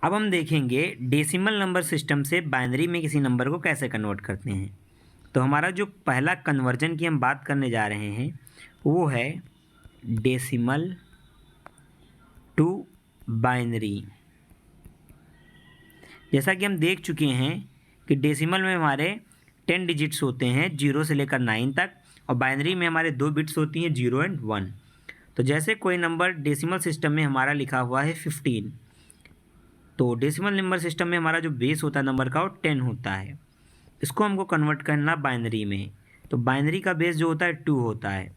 अब हम देखेंगे डेसिमल नंबर सिस्टम से बाइनरी में किसी नंबर को कैसे कन्वर्ट करते हैं। तो हमारा जो पहला कन्वर्जन की हम बात करने जा रहे हैं वो है डेसिमल टू बाइनरी। जैसा कि हम देख चुके हैं कि डेसिमल में हमारे 10 डिजिट्स होते हैं 0 से लेकर 9 तक, और बाइनरी में हमारे 2 बिट्स होती हैं 0 एंड 1। तो जैसे कोई नंबर डेसिमल सिस्टम में हमारा लिखा हुआ है 15, तो डेसिमल नंबर सिस्टम में हमारा जो बेस होता है नंबर का वो 10 होता है। इसको हमको कन्वर्ट करना बाइनरी में, तो बाइनरी का बेस जो होता है 2 होता है।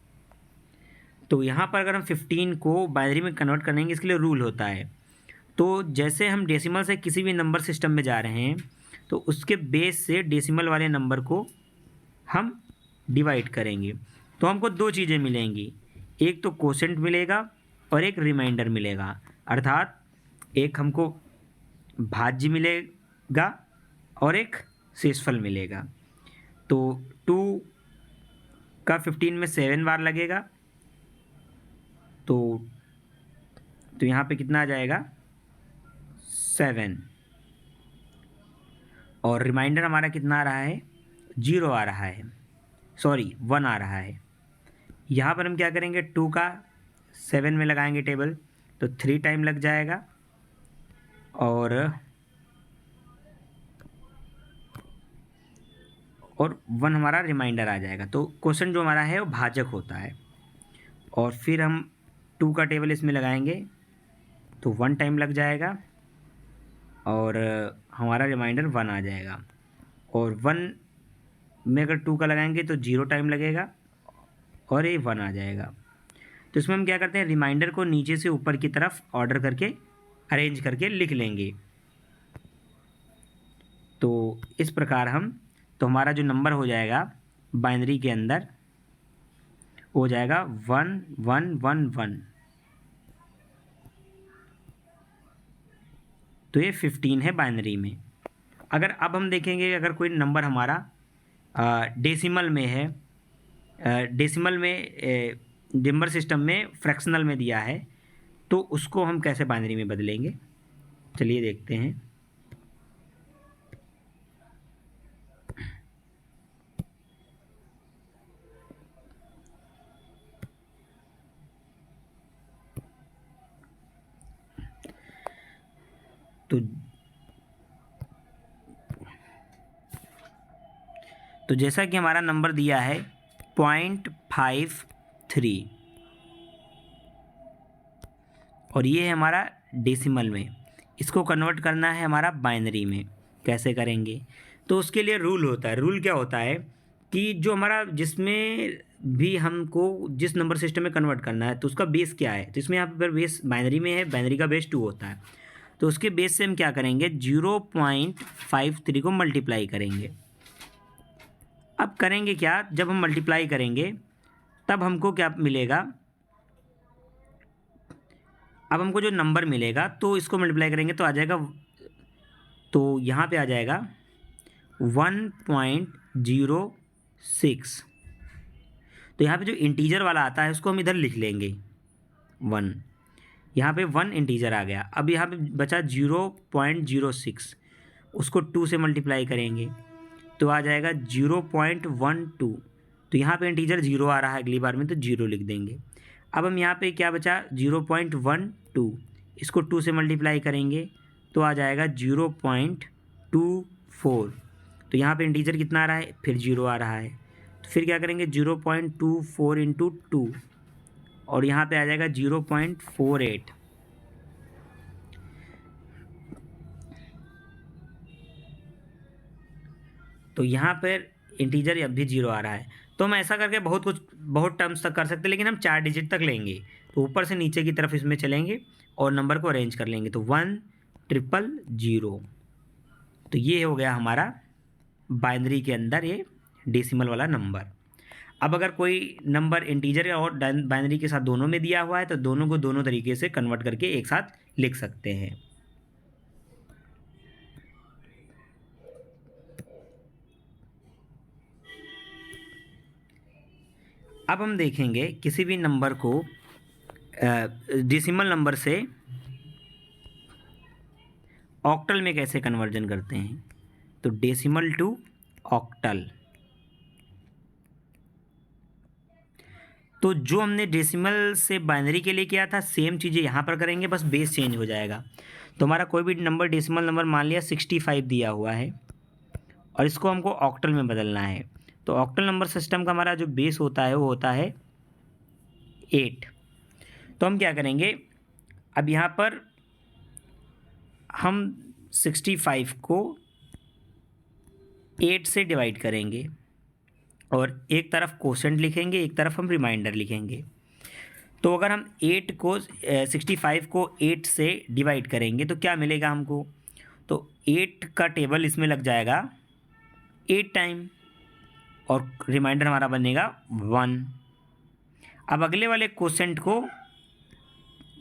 तो यहाँ पर अगर हम 15 को बाइनरी में कन्वर्ट करेंगे, इसके लिए रूल होता है। तो जैसे हम डेसिमल से किसी भी नंबर सिस्टम में जा रहे हैं तो उसके बेस से डेसिमल वाले नंबर को हम डिवाइड करेंगे, तो हमको दो चीज़ें मिलेंगी, एक तो कोसेंट मिलेगा और एक रिमाइंडर मिलेगा। अर्थात एक हमको भाज्य मिलेगा और एक शेषफल मिलेगा। तो 2 का 15 में 7 बार लगेगा, तो यहाँ पे कितना आ जाएगा 7, और रिमाइंडर हमारा कितना आ रहा है 0 आ रहा है, सॉरी 1 आ रहा है। यहाँ पर हम क्या करेंगे 2 का 7 में लगाएंगे टेबल, तो 3 टाइम लग जाएगा, और 1 हमारा रिमाइंडर आ जाएगा। तो क्वेश्चन जो हमारा है वो भाजक होता है, और फिर हम 2 का टेबल इसमें लगाएंगे तो 1 टाइम लग जाएगा, और हमारा रिमाइंडर 1 आ जाएगा। और 1 में अगर 2 का लगाएंगे तो 0 टाइम लगेगा और ये 1 आ जाएगा। तो इसमें हम क्या करते हैं, रिमाइंडर को नीचे से ऊपर की तरफ ऑर्डर करके अरेंज करके लिख लेंगे। तो इस प्रकार तो हमारा जो नंबर हो जाएगा बाइनरी के अंदर हो जाएगा 1 1 1 1। तो ये 15 है बाइनरी में। अगर अब हम देखेंगे अगर कोई नंबर हमारा डेसिमल में है, डेसिमल में नंबर सिस्टम में फ्रैक्शनल में दिया है, तो उसको हम कैसे बाइनरी में बदलेंगे, चलिए देखते हैं। तो जैसा कि हमारा नंबर दिया है 0.53, और ये है हमारा डेसिमल में, इसको कन्वर्ट करना है हमारा बाइनरी में। कैसे करेंगे, तो उसके लिए रूल होता है। रूल क्या होता है कि जो हमारा जिसमें भी हमको जिस नंबर सिस्टम में कन्वर्ट करना है तो उसका बेस क्या है, तो इसमें यहाँ पर बेस बाइनरी में है, बाइनरी का बेस 2 होता है। तो उसके बेस से हम क्या करेंगे 0.53 को मल्टीप्लाई करेंगे। अब करेंगे क्या, जब हम मल्टीप्लाई करेंगे तब हमको क्या मिलेगा, अब हमको जो नंबर मिलेगा तो इसको मल्टीप्लाई करेंगे तो आ जाएगा, तो यहाँ पे आ जाएगा 1.06। तो यहाँ पे जो इंटीजर वाला आता है उसको हम इधर लिख लेंगे 1, यहाँ पे 1 इंटीजर आ गया। अब यहाँ पे बचा 0.06, उसको 2 से मल्टीप्लाई करेंगे तो आ जाएगा 0.12। तो यहाँ पे इंटीजर 0 आ रहा है अगली बार में, तो 0 लिख देंगे। अब हम यहाँ पे क्या बचा 0.12, इसको 2 से मल्टीप्लाई करेंगे तो आ जाएगा 0.24। तो यहाँ पे इंटीजर कितना आ रहा है, फिर 0 आ रहा है, तो फिर क्या करेंगे 0.24 इंटू 2, और यहाँ पे आ जाएगा 0.48। तो यहाँ पर इंटीजर अब भी 0 आ रहा है। तो हम ऐसा करके बहुत टर्म्स तक कर सकते हैं, लेकिन हम 4 डिजिट तक लेंगे। तो ऊपर से नीचे की तरफ इसमें चलेंगे और नंबर को अरेंज कर लेंगे, तो 1,000। तो ये हो गया हमारा बाइनरी के अंदर ये डेसिमल वाला नंबर। अब अगर कोई नंबर इंटीजर और बाइनरी के साथ दोनों में दिया हुआ है तो दोनों को दोनों तरीके से कन्वर्ट करके एक साथ लिख सकते हैं। अब हम देखेंगे किसी भी नंबर को डेसिमल नंबर से ऑक्टल में कैसे कन्वर्जन करते हैं, तो डेसिमल टू ऑक्टल। तो जो हमने डेसिमल से बाइनरी के लिए किया था सेम चीज़ें यहाँ पर करेंगे, बस बेस चेंज हो जाएगा। तो हमारा कोई भी नंबर डेसिमल नंबर मान लिया 65 दिया हुआ है और इसको हमको ऑक्टल में बदलना है। तो ऑक्टल नंबर सिस्टम का हमारा जो बेस होता है वो होता है 8। तो हम क्या करेंगे, अब यहाँ पर हम 65 को 8 से डिवाइड करेंगे और एक तरफ कोशेंट लिखेंगे, एक तरफ हम रिमाइंडर लिखेंगे। तो अगर हम 65 को 8 से डिवाइड करेंगे तो क्या मिलेगा हमको, तो 8 का टेबल इसमें लग जाएगा 8 टाइम और रिमाइंडर हमारा बनेगा 1। अब अगले वाले कोशेंट को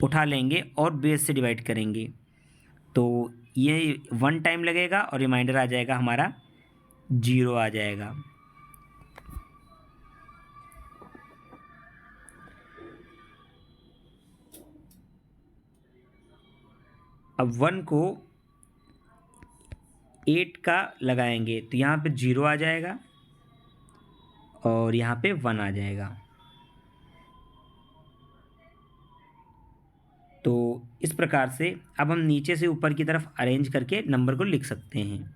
उठा लेंगे और बेस से डिवाइड करेंगे, तो ये 1 टाइम लगेगा और रिमाइंडर आ जाएगा हमारा 0 आ जाएगा। अब 1 को 8 का लगाएंगे तो यहाँ पे 0 आ जाएगा और यहाँ पे 1 आ जाएगा। तो इस प्रकार से अब हम नीचे से ऊपर की तरफ अरेंज करके नंबर को लिख सकते हैं।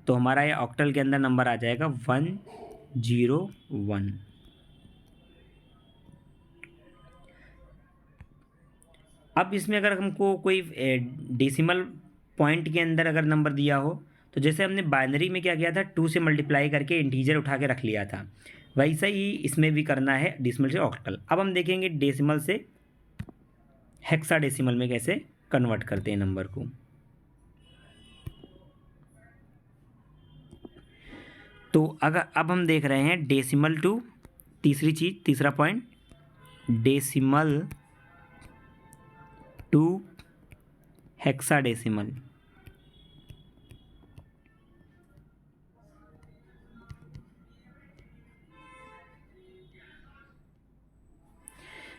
तो हमारा ये ऑक्टल के अंदर नंबर आ जाएगा 101। अब इसमें अगर हमको कोई डेसिमल पॉइंट के अंदर अगर नंबर दिया हो, तो जैसे हमने बाइनरी में क्या किया था, 2 से मल्टीप्लाई करके इंटीजर उठा के रख लिया था, वैसा ही इसमें भी करना है डेसिमल से ऑक्टल। अब हम देखेंगे डेसिमल से हेक्साडेसिमल में कैसे कन्वर्ट करते हैं नंबर को। तो अगर अब हम देख रहे हैं डेसिमल टू, तीसरा पॉइंट, डेसिमल टू हेक्साडेसिमल।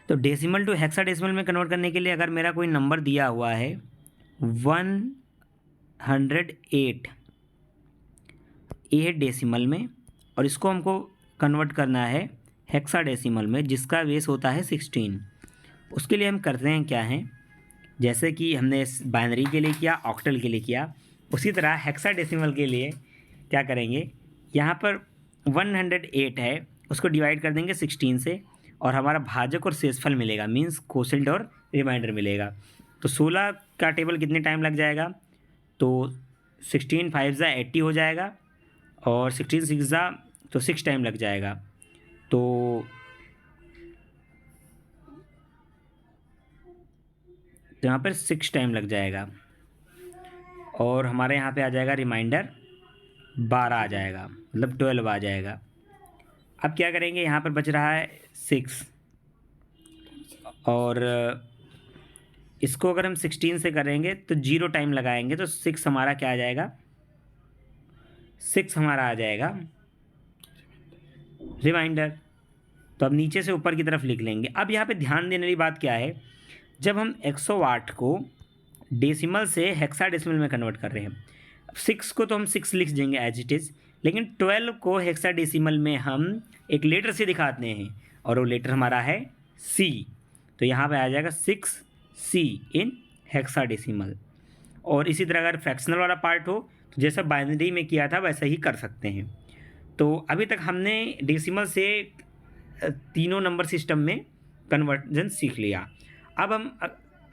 तो डेसिमल टू हेक्साडेसिमल में कन्वर्ट करने के लिए अगर मेरा कोई नंबर दिया हुआ है 108, ये है डेसिमल में, और इसको हमको कन्वर्ट करना है हेक्साडेसिमल में जिसका बेस होता है 16। उसके लिए हम करते हैं क्या है, जैसे कि हमने बाइनरी के लिए किया, ऑक्टल के लिए किया, उसी तरह हेक्साडेसिमल के लिए क्या करेंगे, यहाँ पर 108 है, उसको डिवाइड कर देंगे 16 से और हमारा भाजक और शेषफल मिलेगा, मींस कोसेंट और रिमाइंडर मिलेगा। तो 16 का टेबल कितने टाइम लग जाएगा, तो 16 5 ज़ा 80 हो जाएगा और 16 6 ज़ा तो 6 टाइम लग जाएगा। तो यहाँ पर 6 टाइम लग जाएगा और हमारे यहाँ पे आ जाएगा रिमाइंडर 12 आ जाएगा, मतलब 12 आ जाएगा। अब क्या करेंगे, यहाँ पर बच रहा है 6 और इसको अगर हम 16 से करेंगे तो 0 टाइम लगाएंगे तो 6 हमारा क्या आ जाएगा, 6 हमारा आ जाएगा रिमाइंडर। तो अब नीचे से ऊपर की तरफ लिख लेंगे। अब यहाँ पे ध्यान देने वाली बात क्या है, जब हम 108 को डेसिमल से हेक्साडेसिमल में कन्वर्ट कर रहे हैं, 6 को तो हम 6 लिख देंगे एज इट इज़, लेकिन 12 को हेक्साडेसिमल में हम एक लेटर से दिखाते हैं और वो लेटर हमारा है C। तो यहाँ पे आ जाएगा 6C इन हेक्साडेसिमल। और इसी तरह अगर फ्रैक्शनल वाला पार्ट हो तो जैसा बाइनरी में किया था वैसा ही कर सकते हैं। तो अभी तक हमने डेसिमल से तीनों नंबर सिस्टम में कन्वर्जन सीख लिया। अब हम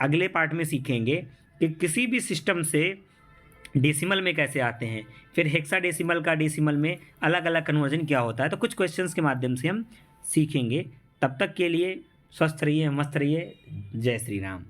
अगले पार्ट में सीखेंगे कि किसी भी सिस्टम से डेसिमल में कैसे आते हैं, फिर हेक्साडेसिमल का डेसिमल में अलग अलग कन्वर्जन क्या होता है। तो कुछ क्वेश्चंस के माध्यम से हम सीखेंगे। तब तक के लिए स्वस्थ रहिए, मस्त रहिए। जय श्री राम।